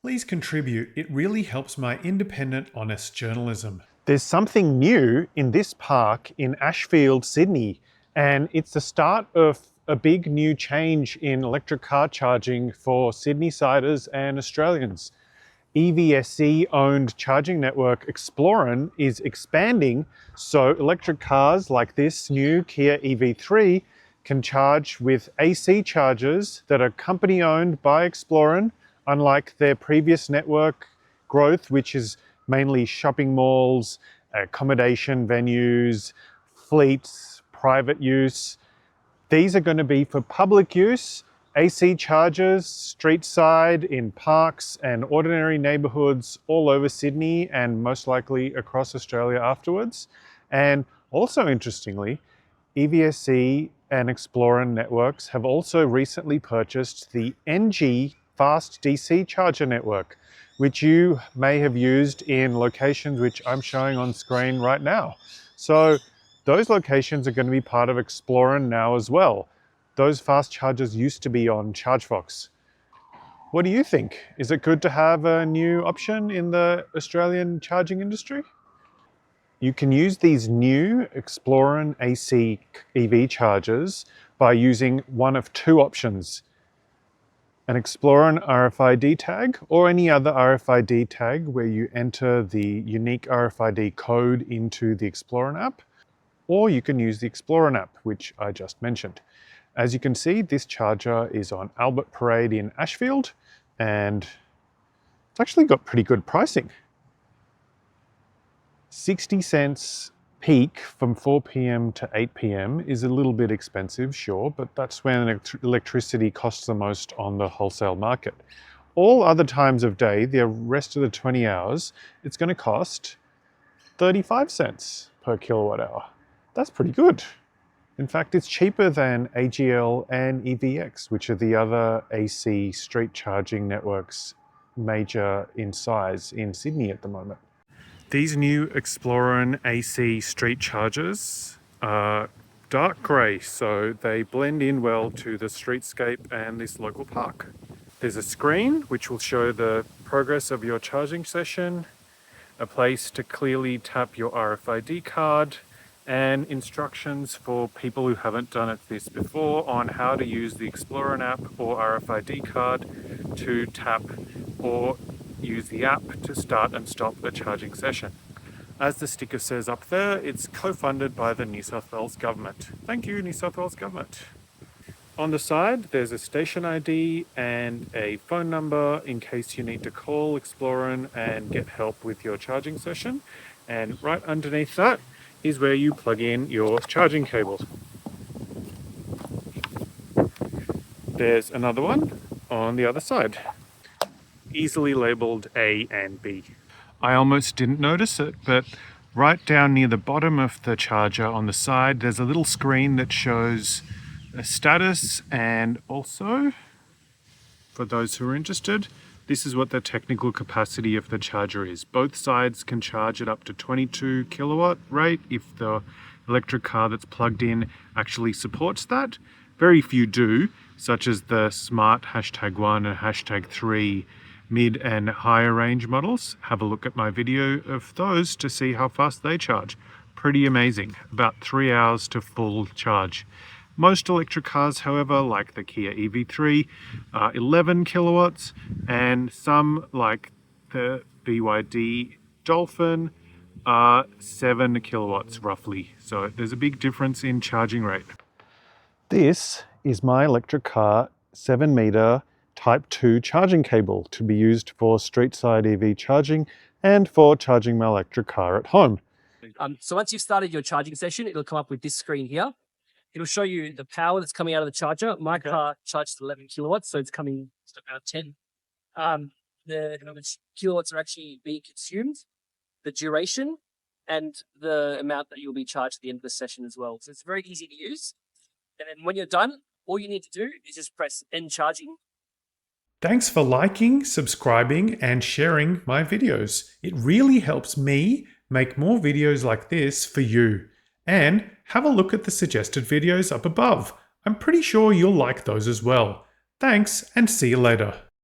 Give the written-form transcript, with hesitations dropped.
Please contribute. It really helps my independent, honest journalism. There's something new in this park in Ashfield, Sydney, and it's the start of a big new change in electric car charging for Sydney-siders and Australians. EVSE-owned charging network Exploren is expanding, so electric cars like this new Kia EV3 can charge with AC chargers that are company-owned by Exploren, unlike their previous network growth, which is mainly shopping malls, accommodation venues, fleets, private use. These are going to be for public use, AC chargers, street side, in parks and ordinary neighbourhoods all over Sydney and most likely across Australia afterwards. And also interestingly, EVSE and Exploren networks have also recently purchased the ENGIE fast DC charger network, which you may have used in locations which I'm showing on screen right now. So those locations are going to be part of Exploren now as well. Those fast chargers used to be on ChargeFox. What do you think? Is it good to have a new option in the Australian charging industry? You can use these new Exploren AC EV chargers by using one of two options: an Exploren RFID tag or any other RFID tag where you enter the unique RFID code into the Exploren app, or you can use the Exploren app, which I just mentioned. As you can see, this charger is on Albert Parade in Ashfield, and it's actually got pretty good pricing. 60 cents peak from 4 p.m. to 8 p.m. is a little bit expensive, sure, but that's when electricity costs the most on the wholesale market. All other times of day, the rest of the 20 hours, it's going to cost 35 cents per kilowatt hour. That's pretty good. In fact, it's cheaper than AGL and EVX, which are the other AC street charging networks major in size in Sydney at the moment. These new Exploren AC street chargers are dark grey, so they blend in well to the streetscape and this local park. There's a screen which will show the progress of your charging session, a place to clearly tap your RFID card, and instructions for people who haven't done this before on how to use the Exploren app or RFID card to tap or use the app to start and stop a charging session. As the sticker says up there, it's co-funded by the New South Wales Government. Thank you, New South Wales Government. On the side, there's a station ID and a phone number in case you need to call Exploren and get help with your charging session. And right underneath that is where you plug in your charging cable. There's another one on the other side, easily labeled A and B. I almost didn't notice it, but right down near the bottom of the charger on the side, there's a little screen that shows a status, and also, for those who are interested, this is what the technical capacity of the charger is. Both sides can charge at up to 22 kilowatt rate if the electric car that's plugged in actually supports that. Very few do, such as the Smart #1 and #3 mid and higher range models. Have a look at my video of those to see how fast they charge. Pretty amazing, about 3 hours to full charge. Most electric cars, however, like the Kia EV3, are 11 kilowatts, and some, like the BYD Dolphin, are 7 kilowatts roughly. So there's a big difference in charging rate. This is my electric car 7-meter Type 2 charging cable to be used for street side EV charging and for charging my electric car at home. So once you've started your charging session, it'll come up with this screen here. It'll show you the power that's coming out of the charger. My car charged 11 kilowatts, so it's coming to about 10. The kilowatts are actually being consumed, the duration, and the amount that you'll be charged at the end of the session as well. So it's very easy to use. And then when you're done, all you need to do is just press end charging. Thanks for liking, subscribing, and sharing my videos. It really helps me make more videos like this for you. And have a look at the suggested videos up above. I'm pretty sure you'll like those as well. Thanks, and see you later.